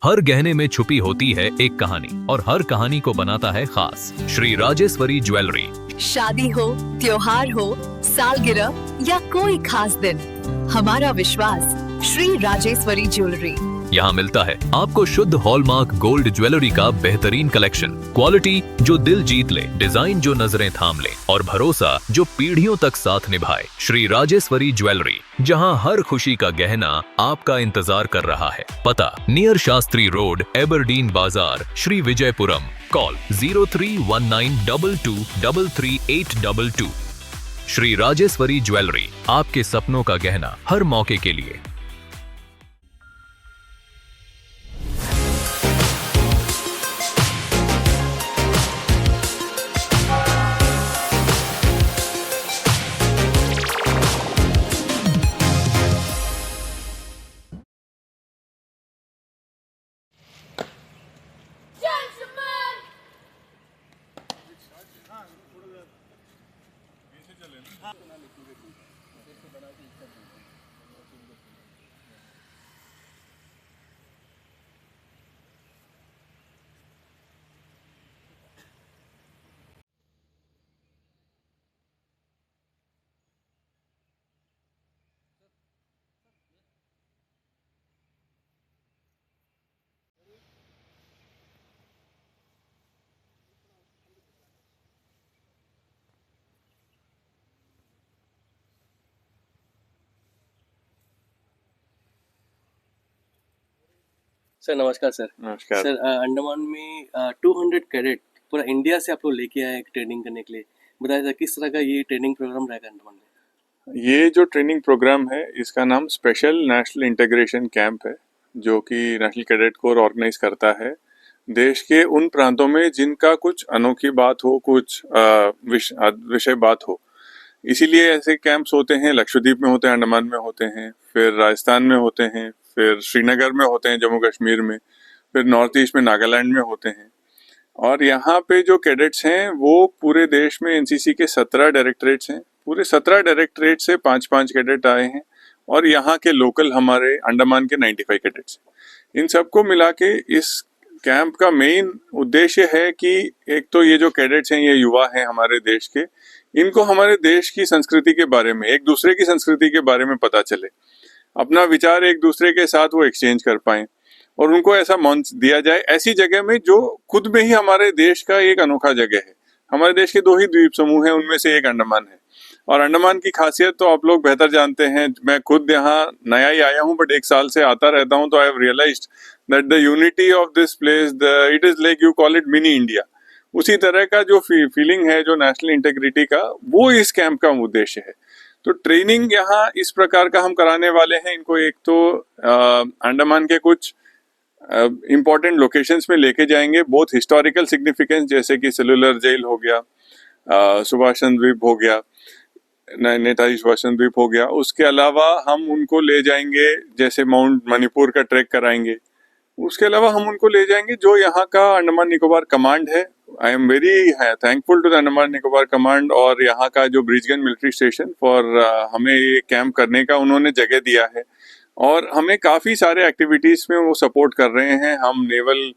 हर गहने में छुपी होती है एक कहानी और हर कहानी को बनाता है खास। श्री राजेश्वरी ज्वेलरी। शादी हो, त्योहार हो, सालगिरह या कोई खास दिन, हमारा विश्वास श्री राजेश्वरी ज्वेलरी। यहाँ मिलता है आपको शुद्ध हॉलमार्क गोल्ड ज्वेलरी का बेहतरीन कलेक्शन, क्वालिटी जो दिल जीत ले, डिजाइन जो नजरें थाम ले और भरोसा जो पीढ़ियों तक साथ निभाए। श्री राजेश्वरी ज्वेलरी, जहाँ हर खुशी का गहना आपका इंतजार कर रहा है। पता नियर शास्त्री रोड, एबरडीन बाजार, श्री विजयपुरम। कॉल 031922333822। श्री राजेश्वरी ज्वेलरी, आपके सपनों का गहना हर मौके के लिए। सर नमस्कार सर। नमस्कार सर अंडमान में 200 कैडेट पूरा इंडिया से आप लोग लेके आए ट्रेनिंग करने के लिए। बताइए सर किस तरह का ये ट्रेनिंग प्रोग्राम रहेगा अंडमान में? ये जो ट्रेनिंग प्रोग्राम है इसका नाम स्पेशल नेशनल इंटीग्रेशन कैंप है, जो कि नेशनल कैडेट कोर ऑर्गेनाइज करता है देश के उन प्रांतों में जिनका कुछ अनोखी बात हो, कुछ विषय बात हो। इसीलिए ऐसे कैंप्स होते हैं, लक्षद्वीप में होते हैं, अंडमान में होते हैं, फिर राजस्थान में होते हैं, फिर श्रीनगर में होते हैं, जम्मू कश्मीर में, फिर नॉर्थ ईस्ट में नागालैंड में होते हैं। और यहाँ पे जो कैडेट्स हैं वो पूरे देश में एनसीसी के 17 डायरेक्टरेट्स हैं। पूरे 17 डायरेक्टरेट से 5-5 कैडेट आए हैं और यहाँ के लोकल हमारे अंडमान के 95 कैडेट्स। इन सबको मिला के इस कैंप का मेन उद्देश्य है कि एक तो ये जो कैडेट्स हैं ये युवा हैं हमारे देश के, इनको हमारे देश की संस्कृति के बारे में, एक दूसरे की संस्कृति के बारे में पता चले, अपना विचार एक दूसरे के साथ वो एक्सचेंज कर पाएं और उनको ऐसा मंच दिया जाए ऐसी जगह में जो खुद में ही हमारे देश का एक अनोखा जगह है। हमारे देश के 2 ही द्वीप समूह हैं, उनमें से एक अंडमान है। और अंडमान की खासियत तो आप लोग बेहतर जानते हैं। मैं खुद यहाँ नया ही आया हूँ, बट 1 साल से आता रहता हूँ, तो I have realised that the unity of this place, it is like you call it mini India. उसी तरह का जो फीलिंग है, जो नेशनल इंटीग्रिटी का, वो इस कैंप का उद्देश्य है। तो ट्रेनिंग यहाँ इस प्रकार का हम कराने वाले हैं इनको। एक तो अंडमान के कुछ इम्पोर्टेंट लोकेशंस में लेके जाएंगे, बोथ हिस्टोरिकल सिग्निफिकेंस जैसे कि सेलुलर जेल हो गया, सुभाष चंद्र द्वीप हो गया, नेताजी सुभाष चंद्र द्वीप हो गया। उसके अलावा हम उनको ले जाएंगे, जैसे माउंट मणिपुर का ट्रैक कराएंगे। उसके अलावा हम उनको ले जाएंगे जो यहाँ का अंडमान निकोबार कमांड है। I am very thankful to the Andaman Nicobar command और यहाँ का जो ब्रिजगंज मिलिट्री स्टेशन फॉर हमें ये कैंप करने का उन्होंने जगह दिया है और हमें काफ़ी सारे एक्टिविटीज़ में वो सपोर्ट कर रहे हैं। हम नेवल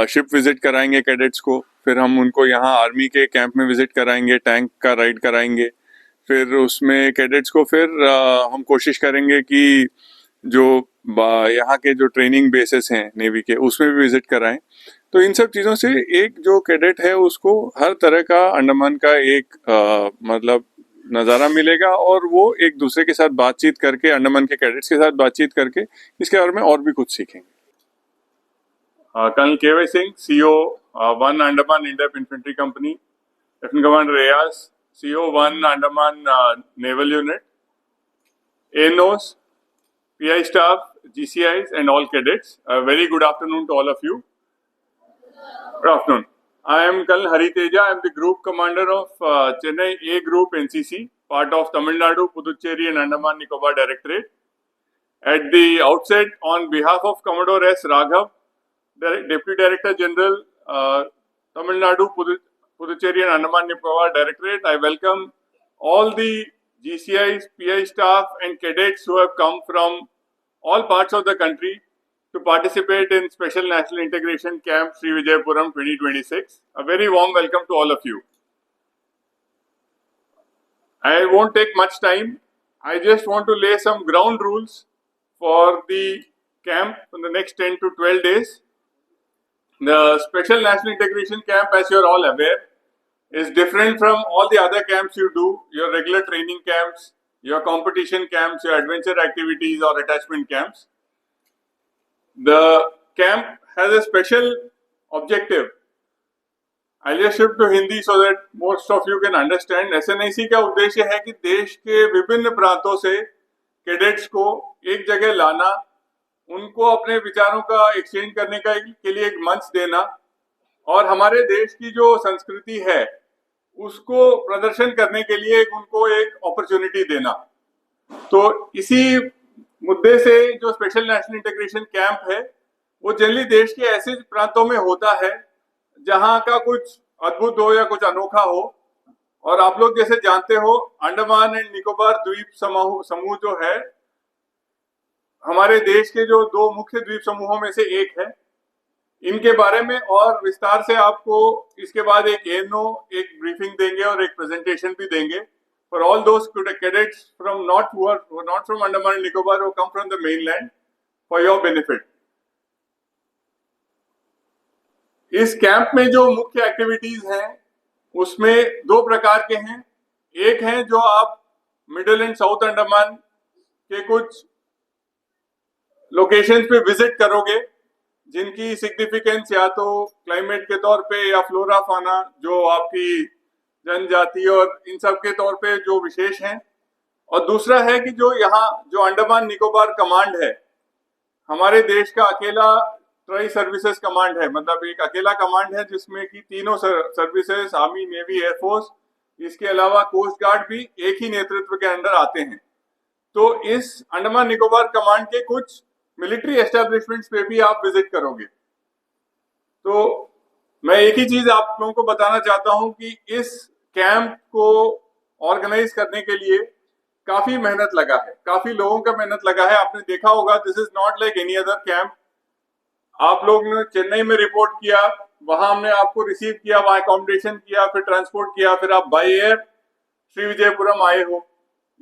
शिप विजिट कराएंगे कैडेट्स को, फिर हम उनको यहाँ आर्मी के कैंप में विजिट कराएंगे, टैंक का राइड कराएंगे, फिर उसमें कैडेट्स को फिर हम कोशिश करेंगे कि जो यहाँ के जो ट्रेनिंग बेसेस हैं नेवी के, उसमें भी विजिट कराएं। तो इन सब चीज़ों से एक जो कैडेट है उसको हर तरह का अंडमान का एक मतलब नज़ारा मिलेगा और वो एक दूसरे के साथ बातचीत करके, अंडमान के कैडेट्स के साथ बातचीत करके इसके बारे में और भी कुछ सीखेंगे। Colonel KY Singh, CO 1 Andaman इंडेप इन्फेंट्री कंपनी, लेफ्टिनेंट कमांडर एयास, CO 1 Andaman naval unit, ANOs, PI staff, GCIs and all cadets. A very good afternoon to all of you. Good afternoon. I am Colonel Hari Teja. I am the Group Commander of Chennai A Group NCC, part of Tamil Nadu, Puducherry and Andaman Nicobar Directorate. At the outset, on behalf of Commodore S. Raghav, Deputy Director General, Tamil Nadu, Puducherry and Andaman Nicobar Directorate, I welcome all the GCIs, PI staff and cadets who have come from all parts of the country to participate in Special National Integration Camp Sri Vijayapuram 2026. A very warm welcome to all of you. I won't take much time. I just want to lay some ground rules for the camp in the next 10 to 12 days. The Special National Integration Camp, as you are all aware, is different from all the other camps you do, your regular training camps, your competition camps, your adventure activities or attachment camps. The camp has a special objective. I'll just shift to Hindi so that most of you can understand. SNIC का उद्देश्य है कि देश के विभिन्न प्रांतों से cadets को एक जगह लाना, उनको अपने विचारों का एक्सचेंज करने के लिए एक मंच देना और हमारे देश की जो संस्कृति है उसको प्रदर्शन करने के लिए उनको एक अपॉर्चुनिटी देना. तो इसी मुद्दे से जो स्पेशल नेशनल इंटीग्रेशन कैंप है वो जनरली देश के ऐसे प्रांतों में होता है जहां का कुछ अद्भुत हो या कुछ अनोखा हो. और आप लोग जैसे जानते हो, अंडमान एंड निकोबार द्वीप समूह जो है हमारे देश के जो 2 मुख्य द्वीप समूहों में से एक है. इनके बारे में और विस्तार से आपको इसके बाद एक एनो एक ब्रीफिंग देंगे और एक प्रेजेंटेशन भी देंगे for all those cadets from not from Andaman and Nicobar who come from the mainland for your benefit. इस कैंप में जो मुख्य एक्टिविटीज हैं उसमें 2 प्रकार के हैं. एक है जो आप मिडिल एंड साउथ अंडमान के कुछ लोकेशंस पे विजिट करोगे जिनकी सिग्निफिकेंस या तो क्लाइमेट के तौर पे या फ्लोरा फाना जो आपकी जनजाति और इन सब के तौर पे जो विशेष हैं. और दूसरा है कि जो यहाँ जो अंडमान निकोबार कमांड है हमारे देश का अकेला ट्राई सर्विसेज कमांड है. मतलब एक अकेला कमांड है जिसमें कि तीनों सर्विसेज, आर्मी, नेवी, एयरफोर्स, इसके अलावा कोस्ट गार्ड भी एक ही नेतृत्व के अंडर आते हैं. तो इस अंडमान निकोबार कमांड के कुछ मिलिट्री एस्टेब्लिशमेंट्स पे भी आप विजिट करोगे. तो मैं एक ही चीज आप लोगों को बताना चाहता हूं कि इस कैंप को ऑर्गेनाइज करने के लिए काफी मेहनत लगा है, काफी लोगों का मेहनत लगा है. आपने देखा होगा, this is not like any other camp. आप लोग ने चेन्नई में रिपोर्ट किया, वहां हमने आपको रिसीव किया, वहां अकोमोडेशन किया, फिर ट्रांसपोर्ट किया, फिर आप बाय एयर श्री विजयपुरम आए हो.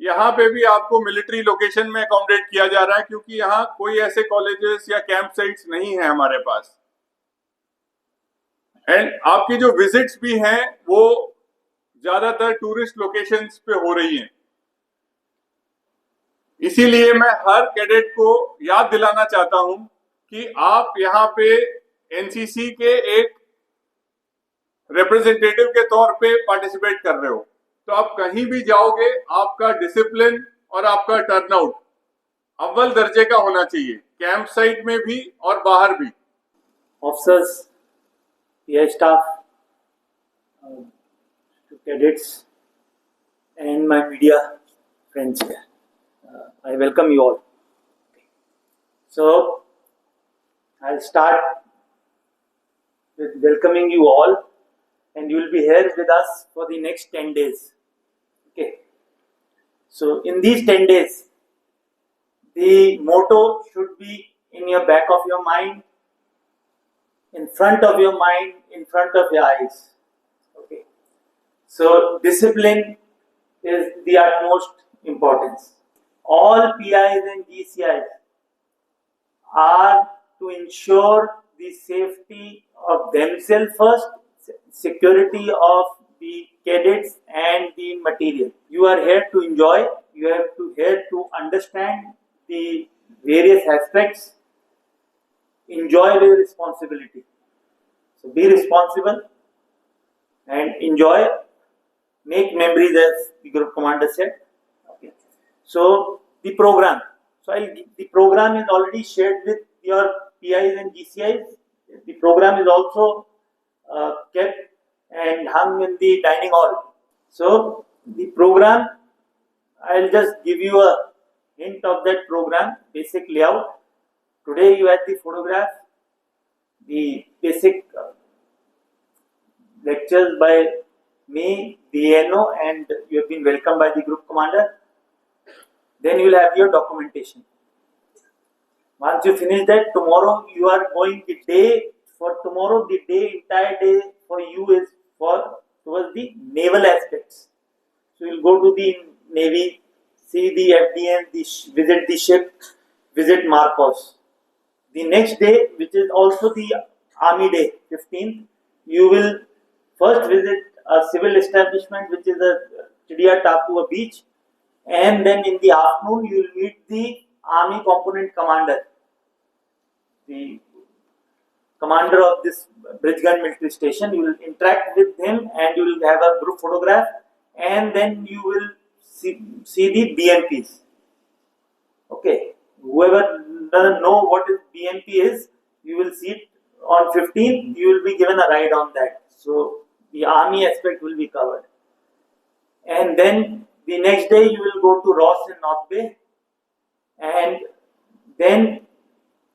यहाँ पे भी आपको मिलिट्री लोकेशन में अकोमोडेट किया जा रहा है क्योंकि यहाँ कोई ऐसे कॉलेजेस या कैंप साइट्स नहीं है हमारे पास. एंड आपकी जो विजिट्स भी हैं वो ज्यादातर टूरिस्ट लोकेशंस पे हो रही हैं. इसीलिए मैं हर कैडेट को याद दिलाना चाहता हूं कि आप यहाँ पे एनसीसी के एक रिप्रेजेंटेटिव के तौर पे पार्टिसिपेट कर रहे हो. तो आप कहीं भी जाओगे आपका डिसिप्लिन और आपका टर्नआउट अव्वल दर्जे का होना चाहिए, कैंप साइट में भी और बाहर भी. Officers, air staff, cadets, and my media friends here. I welcome you all. So, I'll start with welcoming you all, and you will be here with us for the next 10 days. Okay. So, in these 10 days, the motto should be in your back of your mind, in front of your mind, in front of your eyes. Okay. So discipline is the utmost importance. All PIs and GCIs are to ensure the safety of themselves first, security of the cadets and the material. You are here to enjoy, you are here to understand the various aspects. Enjoy with responsibility. So be responsible and enjoy. Make memories, as the group commander said. Okay. So the program. The program is already shared with your PIs and GCIs. The program is also kept and hung in the dining hall. So the program, I'll just give you a hint of that program, basic layout. Today you had the photograph, the basic lectures by me, the ANO, and you have been welcomed by the group commander. Then you will have your documentation. Once you finish that, tomorrow you are going the day for tomorrow. The day, entire day for you is for towards the naval aspects. So you'll go to the Navy, see the FDN, visit the ship, visit Marcos. The next day, which is also the Army Day, 15th, you will first visit a civil establishment, which is a Chidiya Tapu, a beach, and then in the afternoon you will meet the Army Component Commander, the commander of this Bridgegun military station. You will interact with him and you will have a group photograph, and then you will see the BMPs. Okay, whoever doesn't know what is BMP is, you will see it on 15th. You will be given a ride on that. So the army aspect will be covered, and then the next day you will go to Ross in North Bay, and then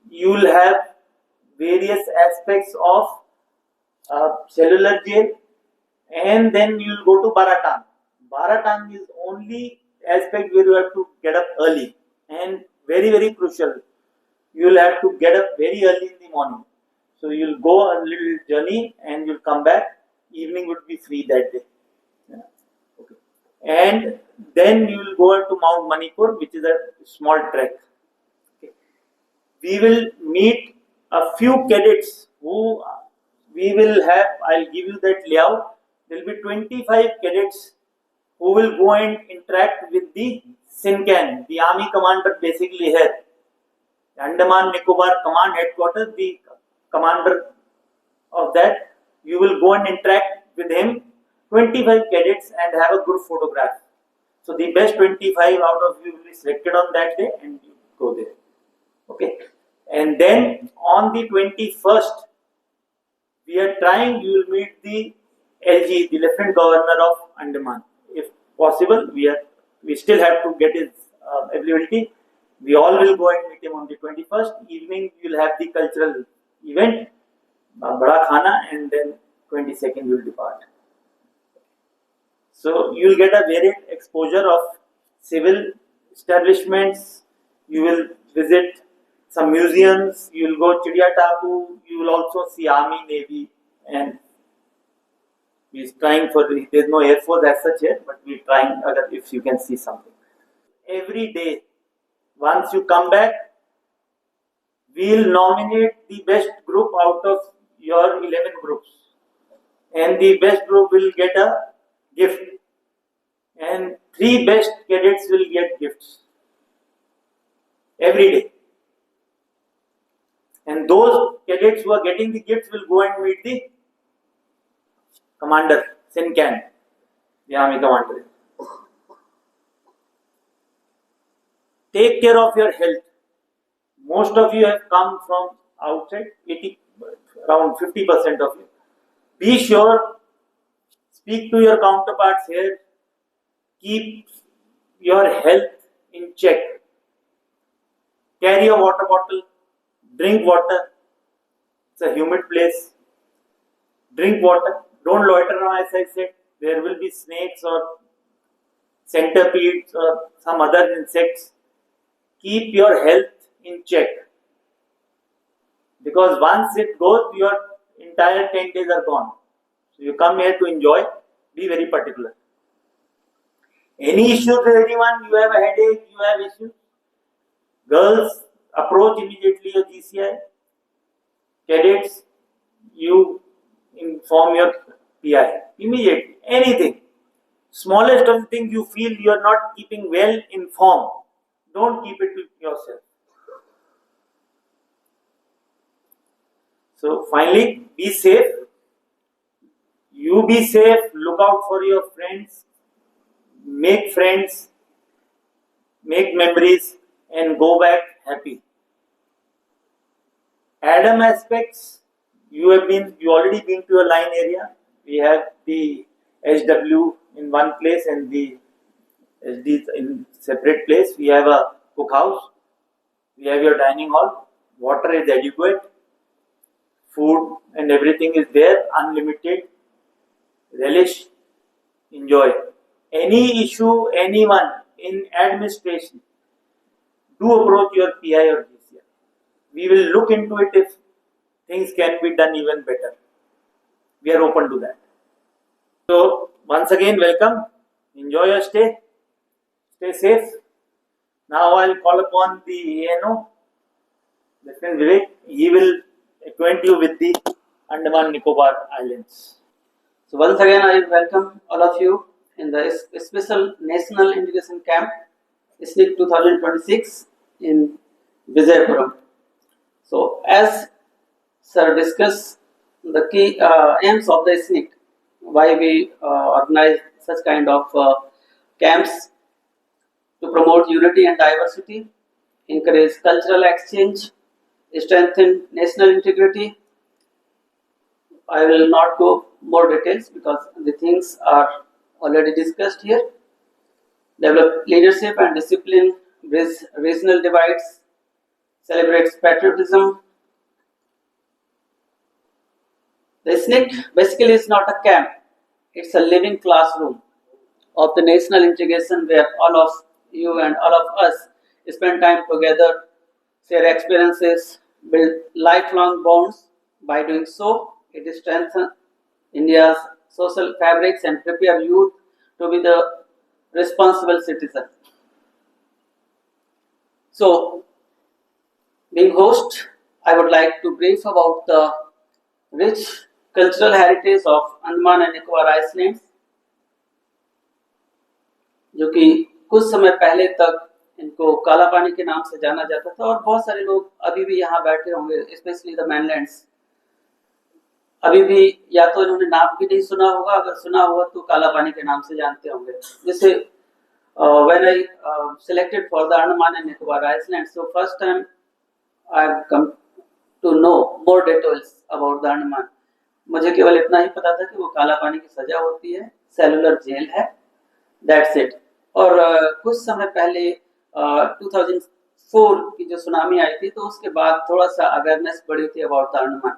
you will have various aspects of cellular jail, and then you will go to Baratang. Baratang is only aspect where you have to get up early, and very crucial. You will have to get up very early in the morning. So you will go a little journey and you will come back. Evening would be free that day. Yeah. Okay. And then you will go to Mount Manipur, which is a small trek. Okay. We will meet a few cadets who we will have. I'll give you that layout. There will be 25 cadets who will go and interact with the SINCAN, the army commander basically here. Andaman Nicobar Command Headquarters, the commander of that, you will go and interact with him, 25 cadets, and have a group photograph. So the best 25 out of you will be selected on that day and you go there. Okay. And then on the 21st, we are trying, you will meet the LG, the Lieutenant Governor of Andaman. If possible, we still have to get his availability. We all will go and meet him on the 21st. Evening, you will have the cultural event, Bada Khana, and then 22nd you will depart. So you will get a varied exposure of civil establishments. You will visit some museums. You will go Chidiya Tapu. You will also see Army, Navy, and we are trying for. There is no Air Force as such yet, but we are trying. If you can see something every day. Once you come back, we will nominate the best group out of your 11 groups, and the best group will get a gift, and 3 best cadets will get gifts every day. And those cadets who are getting the gifts will go and meet the commander, SINCAN, the army commander. Take care of your health. Most of you have come from outside, around 50% of you. Be sure, speak to your counterparts here, keep your health in check. Carry a water bottle, drink water. It's a humid place. Drink water. Don't loiter around, as I said. There will be snakes or centipedes or some other insects. Keep your health in check, because once it goes, your entire 10 days are gone. So you come here to enjoy. Be very particular. Any issues with anyone? You have a headache, you have issues? Girls, approach immediately your GCI. Cadets, you inform your PI immediately. Anything. Smallest of the things you feel you are not keeping well informed. Don't keep it to yourself. So finally, be safe. You be safe. Look out for your friends. Make friends. Make memories and go back happy. Adam aspects. You already been to a line area. We have the HW in one place and the SD in separate place. We have a cookhouse. We have your dining hall. Water is adequate. Food and everything is there, unlimited. Relish, enjoy. Any issue, anyone in administration, do approach your PI or GCI. we will look into it if things can be done even better. We are open to that. So once again, welcome. Enjoy your stay. Stay safe. Now I'll call upon the ANO, Lieutenant Vivek. He will acquaint you with the Andaman Nicobar Islands. So once again, I welcome all of you in the special National Integration Camp, SNIC 2026 in Vijayapuram. So as Sir discussed the key aims of the SNIC, why we organize such kind of camps to promote unity and diversity, encourage cultural exchange, strengthen national integrity. I will not go more details because the things are already discussed here. Develop leadership and discipline, bridge regional divides, celebrates patriotism. The SNIC basically is not a camp, it's a living classroom of the national integration where all of you and all of us spend time together, share experiences, build lifelong bonds. By doing so, it strengthens India's social fabrics and prepare youth to be the responsible citizen. So, being host, I would like to brief about the rich cultural heritage of Andaman and Nicobar Islands, जो कि कुछ समय पहले तक इनको काला पानी के नाम से जाना जाता था और बहुत सारे लोग अभी भी यहाँ बैठे होंगे, स्पेशली द mainlands, अभी भी या तो इन्होंने नाम भी नहीं सुना होगा, अगर सुना हुआ तो काला पानी के नाम से जानते होंगे. जैसे when I selected for the Andaman and Nicobar Islands, so first time I have come to know more details about the Andaman. मुझे केवल इतना ही पता था कि वो काला पानी की सजा होती है, सेलुलर जेल है, that's it. और कुछ समय पहले 2004 की जो सुनामी आई थी तो उसके बाद थोड़ा सा अवेयरनेस बढ़ी थी about the Andaman.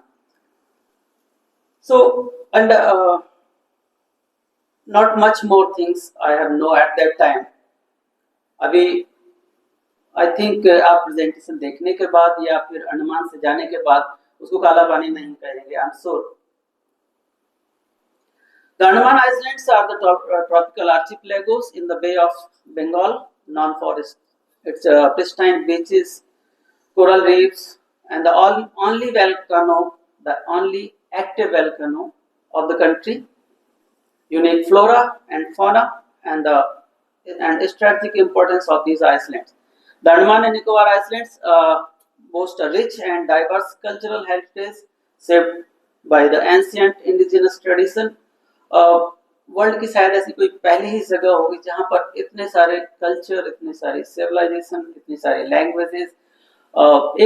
So and not much more things I have know at that time. अभी आई थिंक आप प्रेजेंटेशन देखने के बाद या फिर अंडमान से जाने के बाद उसको काला पानी नहीं कहेंगे, I am sure. The Andaman Islands are the tropical archipelagos in the Bay of Bengal, known for its pristine beaches, coral reefs, and the only volcano, the only active volcano of the country, unique flora and fauna, and strategic importance of these islands. The Andaman and Nicobar Islands boast a rich and diverse cultural heritage shaped by the ancient indigenous tradition. World की शायद ऐसी कोई पहली ही जगह होगी जहां पर इतने सारे कल्चर, इतने सारे सिविलाइजेशन, इतनी सारी लैंग्वेजेस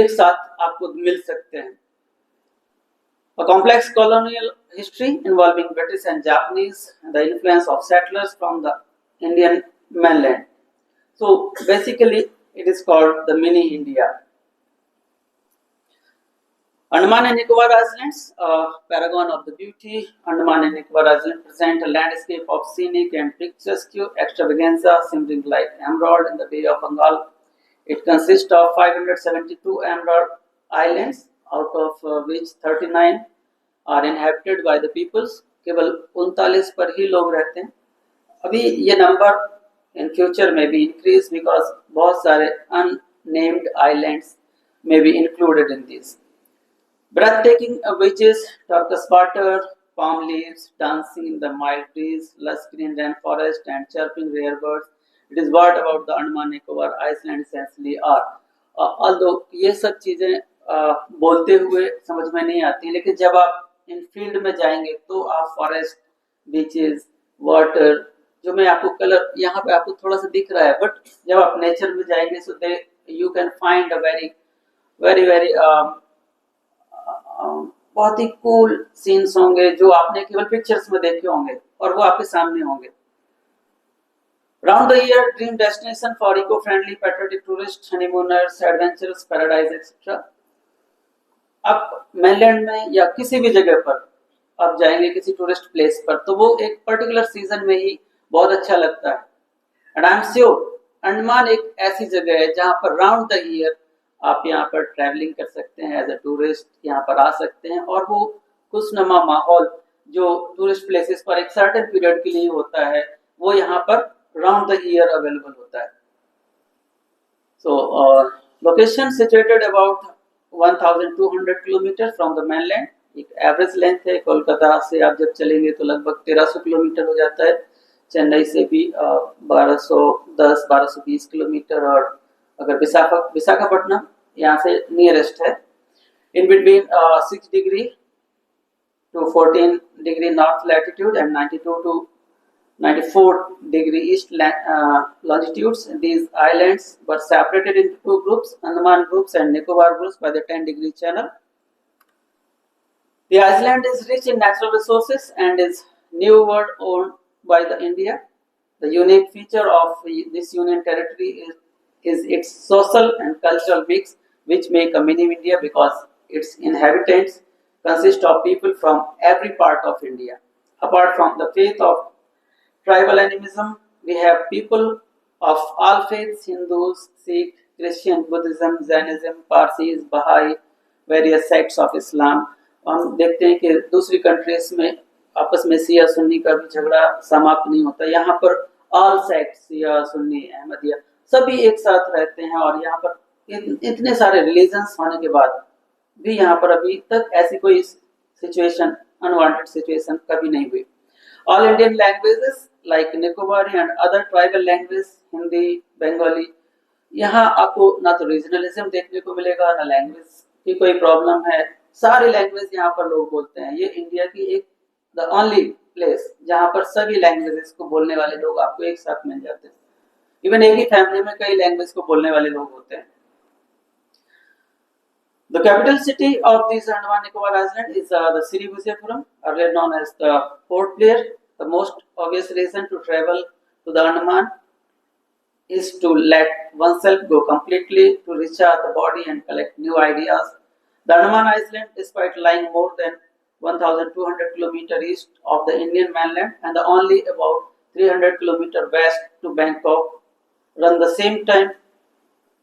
एक साथ आपको मिल सकते हैं. A complex colonial history involving British and Japanese, and the influence of settlers from the Indian mainland. So basically, it is called the mini India. Andaman and Nicobar Islands, paragon of the beauty. Andaman and Nicobar Islands present a landscape of scenic and picturesque extravaganza shimmering like emerald in the Bay of Bengal. It consists of 572 emerald islands, out of which 39 are inhabited by the peoples. केवल 39 पर ही लोग रहते हैं. अभी ये number in future may be increased because बहुत सारे unnamed islands may be included in these. Breathtaking beaches, turquoise water, palm leaves, dancing in the mild breeze, lush green rainforest, and chirping rare birds. It is what about the Andaman Nicobar Islands essentially are. Although ये सब चीजें बोलते हुए समझ में नहीं आती, लेकिन जब आप इन फील्ड में जाएंगे तो आप फॉरेस्ट, बीचेस, वाटर, जो मैं आपको कलर यहाँ पे आपको थोड़ा सा दिख रहा है, बट जब आप नेचर में जाएंगे so they you can find a very बहुत ही कूल सीन्स होंगे जो आपने केवल पिक्चर्स में देखे होंगे और वो आपके सामने होंगे. Round the year dream destination for eco-friendly patriotic tourists, honeymooners, adventurous paradise etc. आप mainland में या किसी भी जगह पर आप जाएंगे किसी टूरिस्ट प्लेस पर तो वो एक पर्टिकुलर सीजन में ही बहुत अच्छा लगता है. And I am sure Andaman एक ऐसी जगह है जहां पर राउंड द ईयर आप यहाँ पर ट्रैवलिंग कर सकते हैं, एज अ टूरिस्ट यहाँ पर आ सकते हैं, और वो खुशनुमा माहौल जो टूरिस्ट प्लेसेस पर एक सर्टेन पीरियड के लिए होता है वो यहाँ पर राउंड द ईयर अवेलेबल होता है। So, location situated about 1200 kilometre from the mainland। एक एवरेज लेंथ है, कोलकाता से आप जब चलेंगे तो लगभग 1300 किलोमीटर हो जाता है, चेन्नई से भी 1210-1220 किलोमीटर, और अगर विशाखापट्टनम यहाँ से नियरेस्ट है। In between 6 degree to 14 degree north latitude and 92 to 94 degree east longitudes. These islands were separated into two groups, Andaman groups and Nicobar groups, by the 10-degree channel. The island is rich in natural resources and is new world owned by the India. The unique feature of this union territory is its social and cultural mix, which make a mini India because its inhabitants consist of people from every part of India. Apart from the faith of tribal animism, we have people of all faiths: Hindus, Sikh, Christian, Buddhism, Jainism, Parsis, Baha'i, various sects of Islam. हम देखते हैं कि दूसरी countries में आपस में सिया सुन्नी का भी झगड़ा समाप्त नहीं होता। यहाँ पर ऑल सेक्ट, सिया, सुन्नी, अहमदिया, सभी एक साथ रहते हैं, और यहाँ पर इतने सारे रिलीजन्स होने के बाद भी यहाँ पर अभी तक ऐसी कोई सिचुएशन, अनवांटेड सिचुएशन कभी नहीं हुई। All Indian languages like Nicobari and other tribal language, Hindi, Bengali, यहाँ आपको ना तो रीजनलिज्म देखने को मिलेगा, ना लैंग्वेज की कोई प्रॉब्लम है, सारे लैंग्वेज यहाँ पर लोग बोलते हैं। ये इंडिया की एक द ओनली प्लेस जहाँ पर सभी लैंग्वेजेस को बोलने वाले लोग आपको एक साथ मिल जाते हैं। इवन एक ही फैमिली में कई लैंग्वेज को बोलने वाले लोग होते हैं। The capital city of these Andaman Nicobar Island is the Srivijaypuram, earlier known as the Port Blair. The most obvious reason to travel to the Andaman is to let oneself go completely, to recharge the body and collect new ideas. The Andaman Island, despite lying more than 1,200 kilometers east of the Indian mainland and only about 300 kilometers west to Bangkok, run the same time,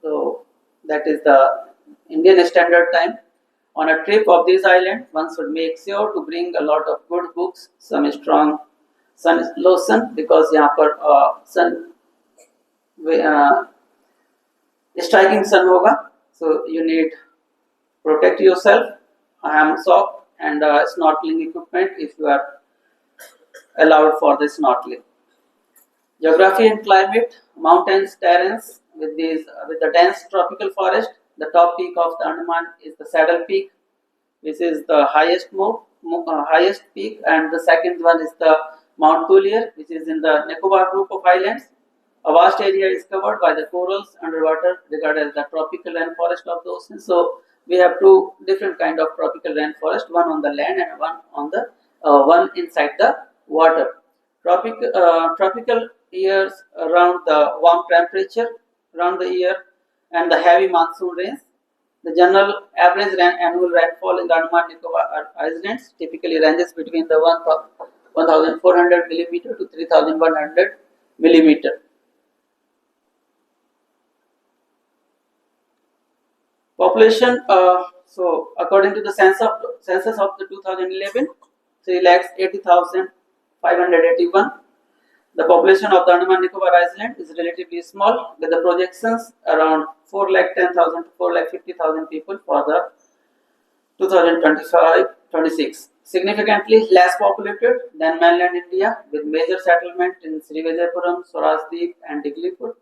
so that is the Indian Standard Time. On a trip of this island, one should make sure to bring a lot of good books, some strong lotion, because यहाँ पर striking sun होगा, so you need protect yourself, ham sock and snorkeling equipment if you are allowed for the snorkeling. Geography and climate: mountains, terrains with the dense tropical forest. The top peak of the Andaman is the Saddle Peak, which is the highest peak, and the second one is the Mount Tulier, which is in the Nicobar group of islands. A vast area is covered by the corals underwater, regarded as the tropical rainforest of the ocean. So we have two different kind of tropical rainforest, one on the land and one on the one inside the water. Tropical years around the warm temperature around the year and the heavy monsoon rains. The general average annual rainfall in the Andaman Nicobar Islands typically ranges between the 1,400 millimeter to 3,100 millimeter. Population, so according to the census of the 2011, 3,80,581. The population of the Andaman Nicobar Island is relatively small, with the projections around 410,000 to 450,000 people for the 2025-26. Significantly less populated than mainland India, with major settlement in Srivijaypuram, Swarajdeep and Diglipur.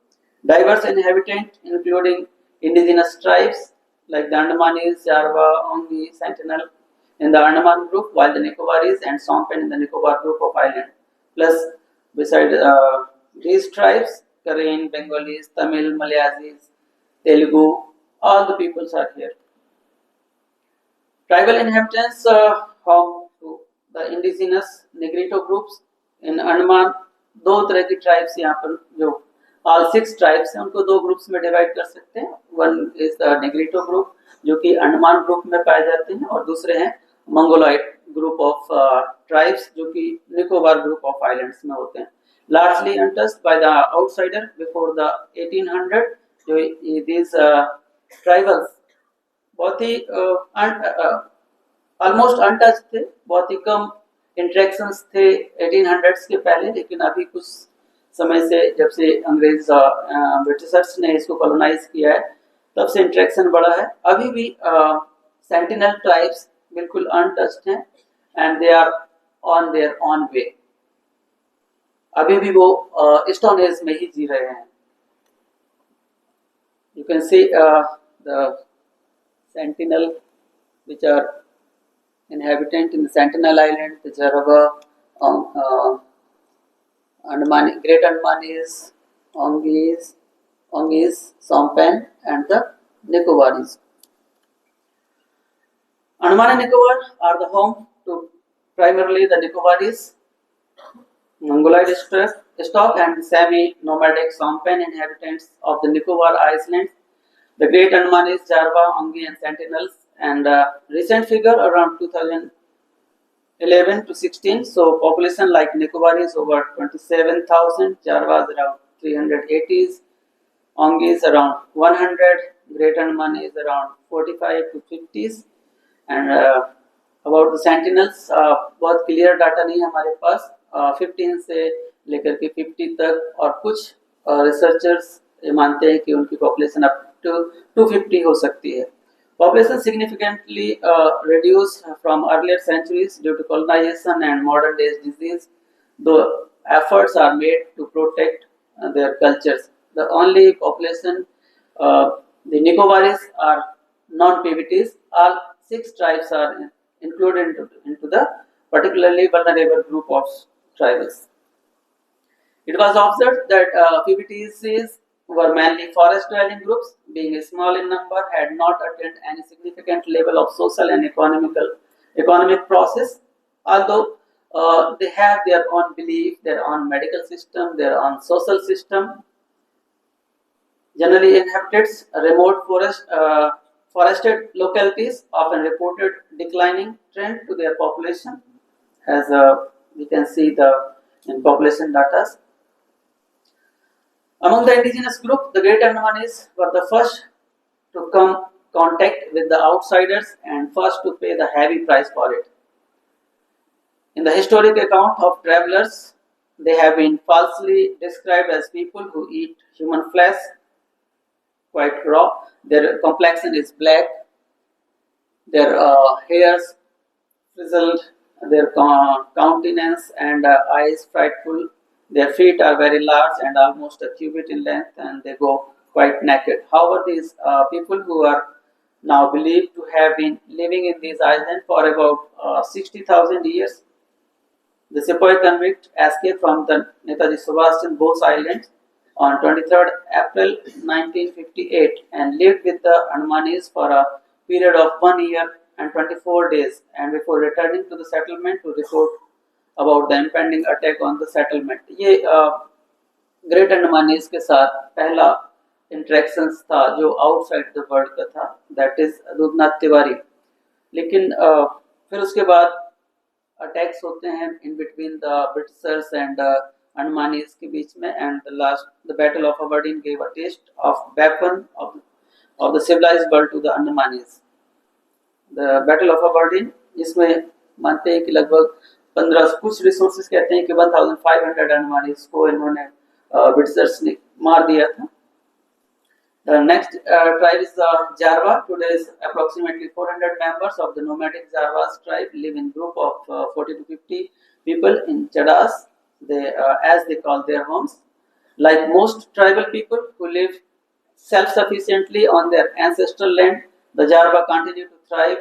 Diverse inhabitant including indigenous tribes like the Andamanese, Jarva, Ongi, Sentinel in the Andaman group, while the Nicobaris and Sompen in the Nicobar group of island. Plus, beside these tribes, Karen, Bengalis, Tamil, Malayasis, Telugu, all the peoples are here. Tribal inhabitants home to the indigenous Negrito groups in Andaman. दो तरह की tribes यहाँ पर जो all 6 tribes हैं उनको 2 groups में divide कर सकते हैं. One is the Negrito group जो कि अंडमान ग्रुप में पाए जाते हैं और दूसरे हैं मंगोलॉइड ग्रुप ऑफ ट्राइब्स जो कि निकोबार ग्रुप ऑफ आइलैंड्स में होते हैं. Largely untouched by the outsider before the 1800. जो these ट्राइबल्स बहुत ही ऑलमोस्ट अनटच थे, बहुत ही कम इंटरेक्शंस थे 1800s के पहले, लेकिन अभी कुछ समय से जब से अंग्रेज ब्रिटिशर्स ने इसको कॉलोनाइज किया है तब से इंटरेक्शन बढ़ा है। अभी भी सेंटिनल ट्राइब्स बिल्कुल अनटच्ड हैं and they are on their own way. अभी भी वो स्टोन एज में ही जी रहे हैं। You can see the sentinel which are inhabitant in the Sentinel Island, the Jarawa, Andaman, Great Andamanese, Ongis, Sompen, and the Nicobaris. Andaman and Nicobar are the home to primarily the Nicobaris, Mongoloid stock, and semi-nomadic Sompen inhabitants of the Nicobar Islands. The Great Andamanese, Java, Ongi, and Sentinels, and recent figure around 2011 to 16. So population like Nicobar is over 27,000, Java is around 380s, Ongi is around 100, Great Andaman is around 45 to 50s, and about the Sentinels बहुत clear data नहीं है हमारे पास, 15 से लेकर के 50 तक, और कुछ रिसर्चर्स मानते हैं कि उनकी पॉपुलेशन अप टू 250 हो सकती है। Population significantly reduced from earlier centuries due to colonization and modern day disease, though efforts are made to protect their cultures. The only population, the Nicobaris are non-PBTs. All 6 tribes are included into the particularly vulnerable group of tribals. It was observed that PBTCs were mainly forest dwelling groups, being small in number, had not attained any significant level of social and economic process, although they have their own belief, their own medical system, their own social system. Generally inhabited remote forested localities often reported declining trend to their population, as we can see in population data. Among the indigenous group, the Great Andamanis were the first to come contact with the outsiders and first to pay the heavy price for it. In the historic account of travelers, they have been falsely described as people who eat human flesh quite raw. Their complexion is black, their hairs frizzled, their countenance and eyes frightful. Their feet are very large and almost a cubit in length, and they go quite naked. However, these people who are now believed to have been living in these islands for about 60,000 years. The sepoy convict escaped from the Netaji Subhash Chandra Bose Islands on 23rd April 1958 and lived with the Andamanis for a period of 1 year and 24 days, and before returning to the settlement to report about the impending attack on the settlement. ये great Andamanese के साथ पहला interactions था जो outside the world का था, that is Rudranath Tiwari. लेकिन फिर उसके बाद अटैक्स होते हैं in between the Britishers and Andamanese के बीच में, and the battle of Aberdeen gave a taste of weapon of the civilised world to the Andamanese. The battle of Aberdeen, जिसमें मानते हैं कि लगभग 15, कुछ रिसोर्सेज कहते हैं कि 1500 अंडमानीज को इन्होंने ब्रिटिशर्स ने मार दिया था। The next tribe is the Jarva. Today is approximately 400 members of the nomadic Jarvas tribe live in group of 40 to 50 people in Chadas, as they call their homes. Like most tribal people who live self-sufficiently on their ancestral land, the Jarva continue to thrive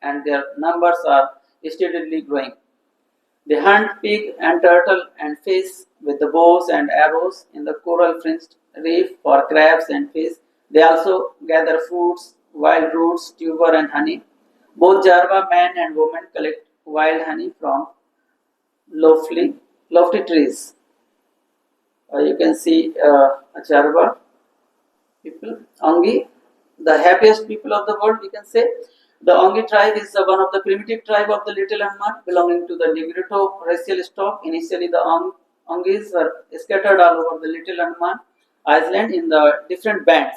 and their numbers are steadily growing. They hunt pig and turtle and fish with the bows and arrows in the coral-fringed reef for crabs and fish. They also gather fruits, wild roots, tuber and honey. Both Jarva men and women collect wild honey from lofty trees. You can see Jarva people. Ongi, the happiest people of the world, we can say. The Ongi tribe is one of the primitive tribe of the Little Andaman, belonging to the Negrito racial stock. Initially, the Ongis were scattered all over the Little Andaman Island in the different bands.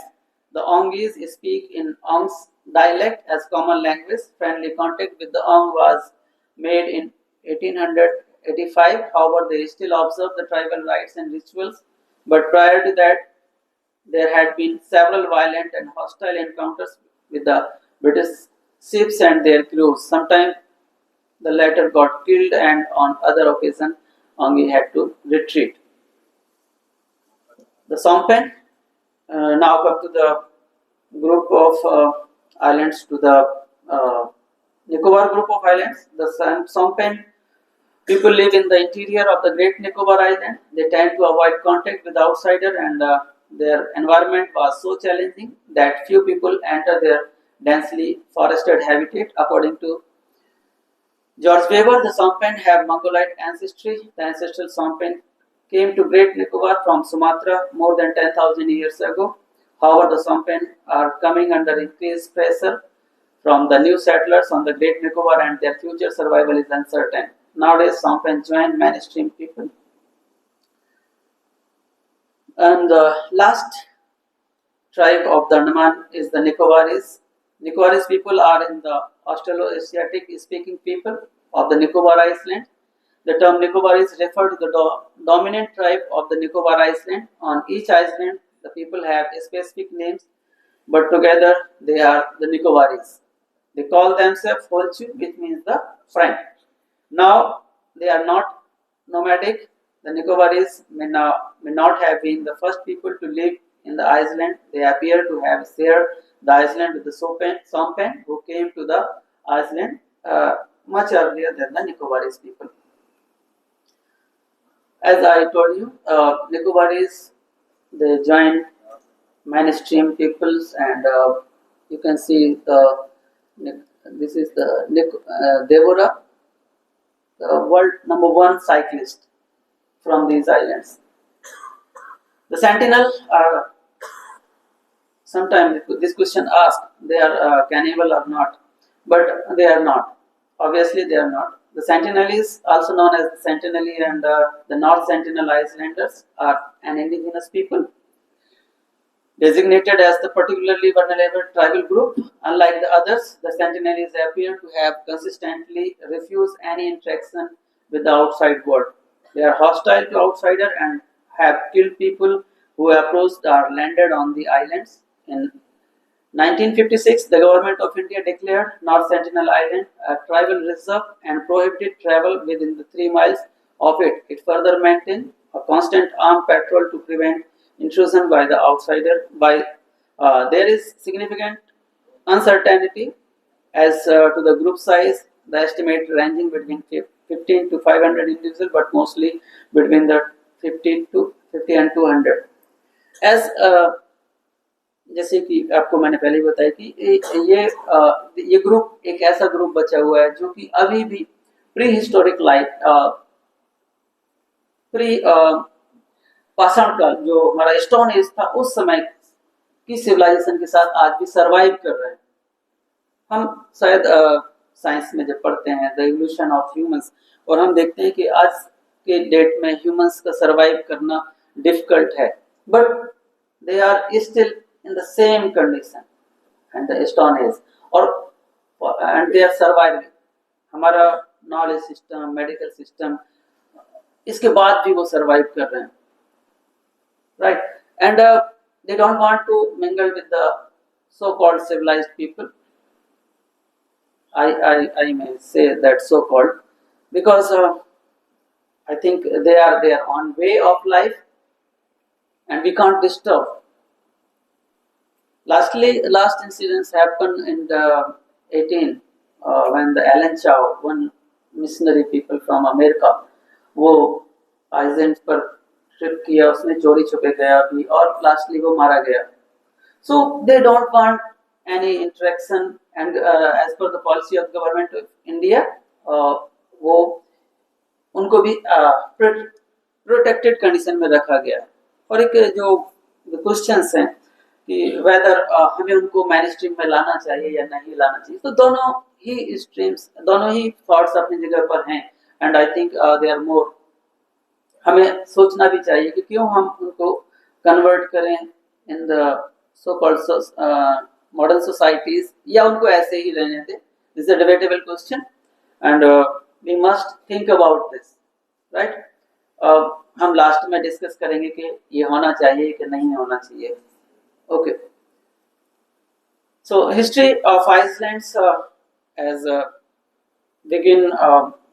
The Ongis speak in Ong's dialect as common language. Friendly contact with the Ong was made in 1885. However, they still observe the tribal rites and rituals. But prior to that, there had been several violent and hostile encounters with the British ships and their crews. Sometimes the latter got killed, and on other occasions, Ongi had to retreat. The Sompen now come to the group of islands, to the Nicobar group of islands. The Sompen people live in the interior of the Great Nicobar Island. They tend to avoid contact with outsider, and their environment was so challenging that few people enter their densely forested habitat. According to George Weber, the Sompen have Mongolite ancestry. The ancestral Sompen came to Great Nicobar from Sumatra more than 10,000 years ago. However, the Sompen are coming under increased pressure from the new settlers on the Great Nicobar, and their future survival is uncertain. Nowadays, Sompen join mainstream people. And the last tribe of the Andaman is the Nicobaris. Nicobaris people are in the Australo-Asiatic speaking people of the Nicobar Island. The term Nicobaris refer to the dominant tribe of the Nicobar Island. On each island, the people have specific names, but together they are the Nicobaris. They call themselves Holchu, which means the friend. Now they are not nomadic. The Nicobaris may not have been the first people to live in the island. They appear to have shared the island with the Sompen, who came to the island much earlier than the Nicobaris people. As I told you, Nicobaris, they joined mainstream peoples, and you can see this is the Devora, the world #1 cyclist from these islands. The Sentinel are sometimes this question asked, they are cannibal or not, but they are not. Obviously, they are not. The Sentinelese, also known as the Sentinelese and the North Sentinel Islanders, are an indigenous people designated as the particularly vulnerable tribal group. Unlike the others, the Sentinelese appear to have consistently refused any interaction with the outside world. They are hostile to outsiders and have killed people who approached or landed on the islands. In 1956, the government of India declared North Sentinel Island a tribal reserve and prohibited travel within the 3 miles of it. It further maintained a constant armed patrol to prevent intrusion by the outsider. There is significant uncertainty as to the group size, the estimate ranging between 15 to 500 individuals, but mostly between the 50 and 200. As जैसे कि आपको मैंने पहले ही बताया कि ये group एक ऐसा ग्रुप बचा हुआ है जो कि अभी भी प्री हिस्टोरिक लाइफ, प्री पाषाण काल, जो हमारा स्टोन एज था, उस समय की सिविलाइजेशन के साथ आज भी सरवाइव कर रहे हैं. हम शायद साइंस में जब पढ़ते हैं द इवोल्यूशन ऑफ ह्यूमंस, और हम देखते हैं कि आज के डेट में ह्यूमंस का सरवाइव करना डिफिकल्ट है, but they are still in the same condition and the stone age, and they are surviving. हमारा नॉलेज सिस्टम, मेडिकल सिस्टम, इसके बाद भी वो सर्वाइव कर रहे हैं, right? And they don't want to mingle with the so-called civilized people. I may say that so-called because I think they are their own way of life, and we can't disturb. Last incidents happened in the 18 when the Alan Chow, one missionary people from America, वो Iceland पर trip किया, उसने चोरी छुपे गया भी, और lastly वो मारा गया. So they don't want any interaction, and as per the policy of government of India, वो उनको भी प्रोटेक्टेड कंडीशन में रखा गया. और एक जो क्वेश्चंस हैं कि वेदर हमें उनको मैनस्ट्रीम में लाना चाहिए या नहीं लाना चाहिए, तो दोनों ही स्ट्रीम्स, दोनों ही थॉट्स अपनी जगह पर हैं, and I think they are more. हमें सोचना भी चाहिए कि क्यों हम उनको कन्वर्ट करें in the so-called modern societies, या उनको ऐसे ही रहने दें? This is a debatable question, and we must think about this, right? हम लास्ट में डिस्कस करेंगे कि ये होना चाहिए कि नहीं होना चाहिए. Okay. So history of Iceland as begin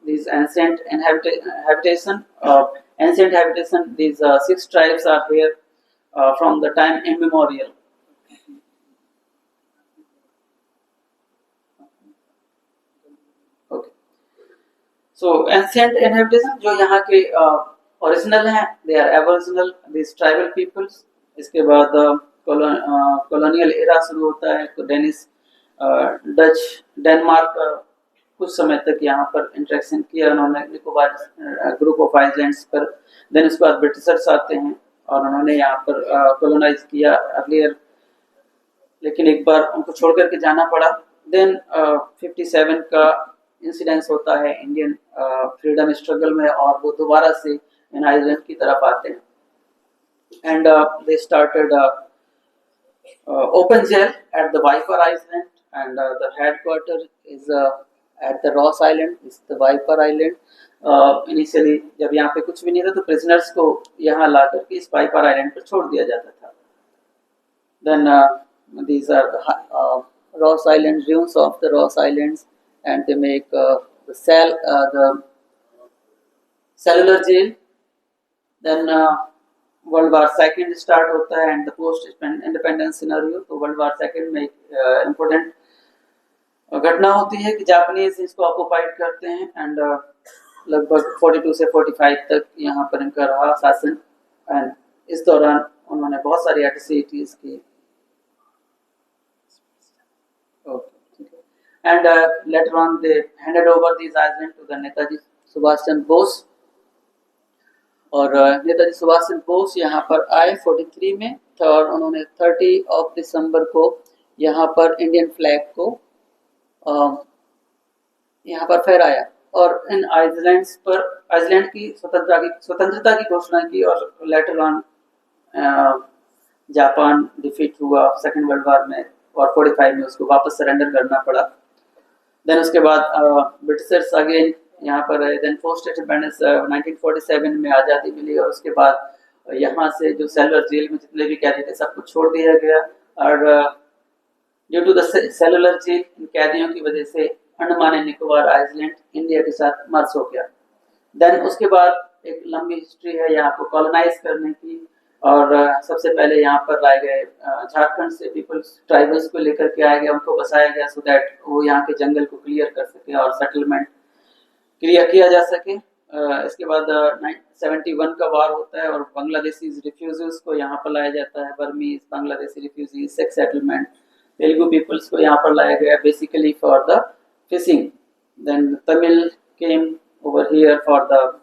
these ancient habitation. Ancient habitation. These 6 tribes are here from the time immemorial. Okay. So ancient inhabitation जो यहाँ के ओरिजिनल हैं, they are aboriginal, these tribal peoples. इसके बाद colonial era शुरू होता है, तो डेनिश डच डेनमार्क कुछ समय तक यहाँ पर इंटरेक्शन किया उन्होंने निकोबार ग्रुप ऑफ आइलैंड्स पर. देन उसके बाद ब्रिटिशर्स आते हैं और उन्होंने यहाँ पर कॉलोनाइज किया अर्लियर, लेकिन एक बार उनको छोड़ करके जाना पड़ा. देन 57 का इंसिडेंस होता है इंडियन फ्रीडम स्ट्रगल में, और वो दोबारा से इन आइलैंड की तरफ आते हैं. And they started open jail at the Viper Island, and the headquarter is at the Ross Island. It's the Viper Island. Initially जब यहाँ पे कुछ भी नहीं था तो prisoners को यहाँ ला करके इस Viper Island पर छोड़ दिया जाता था. Then these are the Ross Island, ruins of the Ross Islands, and they make the cellular jail. Then world war second start होता है and the post independence scenario. तो वर्ल्ड वार सेकेंड में एक इम्पोर्टेंट घटना होती है कि Japanese इसको ऑक्युपाइड करते हैं, एंड लगभग 42 से 45 तक यहाँ पर इनका रहा शासन. एंड इस दौरान उन्होंने बहुत सारी एट्रोसिटीज की. And later on they handed over these island to the Netaji Subhash Chandra Bose. और नेताजी सुभाष चंद्र बोस यहाँ पर आए 43 में, और उन्होंने 30 दिसंबर को यहाँ पर इंडियन फ्लैग को यहाँ पर फहराया और इन आइलैंड्स पर आइलैंड की स्वतंत्रता की घोषणा की. और लेटर ऑन जापान डिफीट हुआ सेकेंड वर्ल्ड वॉर में, और 45 में उसको वापस सरेंडर करना पड़ा. देन उसके बाद ब्रिटिशर्स अगेन यहाँ पर है. देन पोस्ट इंडिपेंडेंस 1947 में आज़ादी मिली, और उसके बाद यहाँ से जो सेलुलर जेल में जितने भी कैदी थे सबको छोड़ दिया गया. और due to the cellular jail, इन कैदियों की वजह से Andaman and Nicobar island India के साथ मर्ज हो गया. देन उसके बाद एक लंबी हिस्ट्री है यहाँ को कॉलोनाइज करने की, और सबसे पहले यहाँ पर लाए गए झारखंड से पीपल्स ट्राइबल्स को लेकर के आया गया, उनको बसाया गया सो दैट वो यहाँ के जंगल को क्लियर कर सके और सेटलमेंट क्लियर किया जा सके. इसके बाद 71 का वार होता है और बांग्लादेशी रिफ्यूजीज को यहाँ पर लाया जाता है. Burmese, Bangladeshi refugees, sex settlement, Telugu peoples को यहाँ पर लाया गया basically for the fishing. Then Tamil came over here for the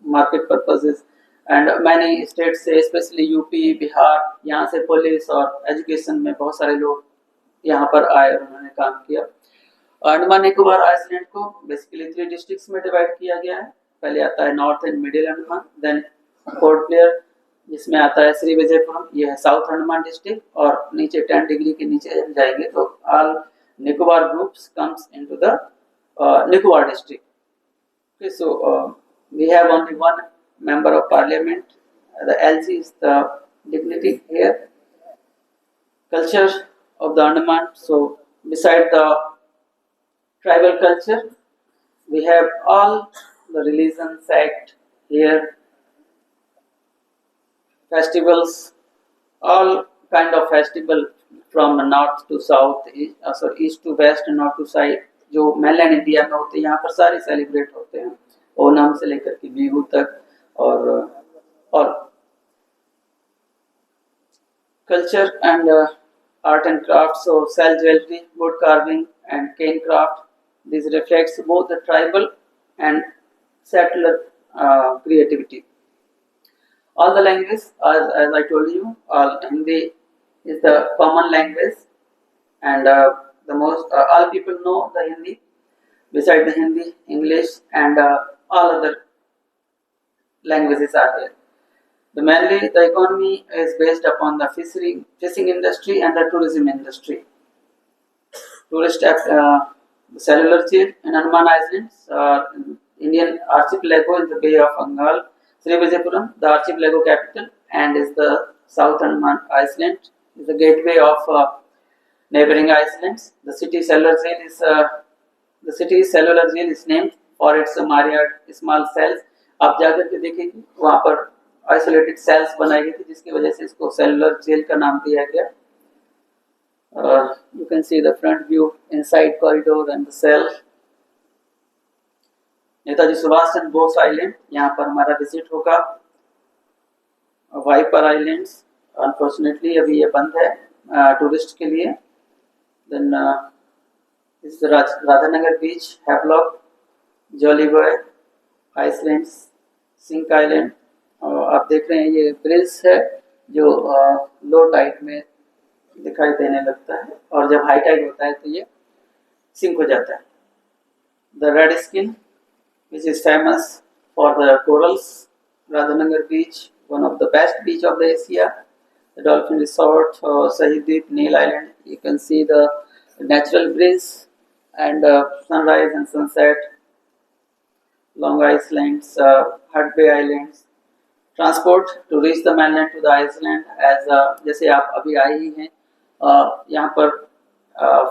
market purposes, and many state से स्पेशली यूपी, बिहार, यहाँ से पुलिस और एजुकेशन में बहुत सारे लोग यहाँ पर आए और उन्होंने काम किया. अंडमान निकोबार आइलैंड को बेसिकली 3 डिस्ट्रिक्ट्स में डिवाइड किया गया है. पहले आता है north and middle Andaman, then Port Blair जिसमें आता है श्री विजयपुरम, ये है साउथ अंडमान डिस्ट्रिक्ट, और नीचे 10 डिग्री के नीचे जाएंगे तो all Nicobar groups comes into the Nicobar district. Okay, so we have only one member of parliament. The LC is the dignity here. Culture of the Andaman. So beside the tribal culture, we have all the religions act here, festivals, all kind of festival from north to south, east to west, north to south. जो mainland India में होते हैं यहाँ पर सारे celebrate होते हैं, ओणम से लेकर के बिहू तक. और culture and art and craft, so cell jewelry, wood carving and cane craft. This reflects both the tribal and settler creativity. All the languages, as I told you, Hindi is the common language, and all people know the Hindi. Beside the Hindi, English and all other languages are there. Mainly, the economy is based upon the fishing industry and the tourism industry. Tourist cellular jail in Andaman Islands, Indian archipelago in the Bay of Bengal, Srivijayapuram, the archipelago capital, and is the South Andaman Island, is the gateway of neighboring islands. The city's cellular jail is named for its myriad small cells. आप जाकर के देखेंगे वहाँ पर isolated sales बनाई गई थी जिसकी वजह से इसको सेलुलर जेल का नाम दिया गया. You can see the front view, inside corridor and the cell. Netaji Subhash Chandra Bose island, यहाँ पर हमारा विजिट होगा. वाइपर आइलैंड्स अनफॉर्चुनेटली अभी ये बंद है टूरिस्ट के लिए. देन इस Radhanagar beach, Havelock, Jolly Buoy islands, Cinque island. आप देख रहे हैं ये ब्रिज है जो लो टाइड में दिखाई देने लगता है और जब हाई टाइड होता है तो ये सिंक हो जाता है. The red skin which is famous for the corals, Radhanagar beach, one of the best beach of the Asia. The dolphin resort, Sahid Deep, Neil Island. You can see the natural breeze and sunrise and sunset. Long Islands, Hut Bay Islands. Transport to reach the mainland to the Iceland as जैसे आप अभी आए ही हैं यहाँ पर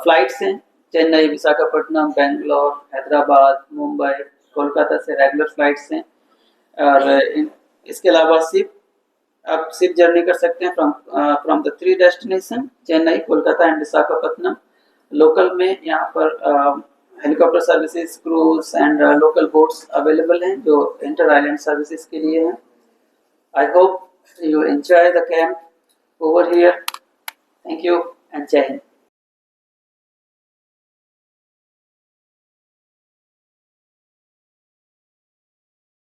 flights हैं चेन्नई, विशाखापट्टनम, बेंगलोर, हैदराबाद, मुंबई, कोलकाता से regular flights हैं. और इसके अलावा आप सिप जर्नी कर सकते हैं from the 3 destination Chennai, Kolkata and Visakhapatnam. Local में यहाँ पर helicopter services, cruise and local boats available हैं जो इंटर आइलैंड सर्विसेज के लिए हैं. I hope you enjoy the camp over here. Thank you and Jai Hind.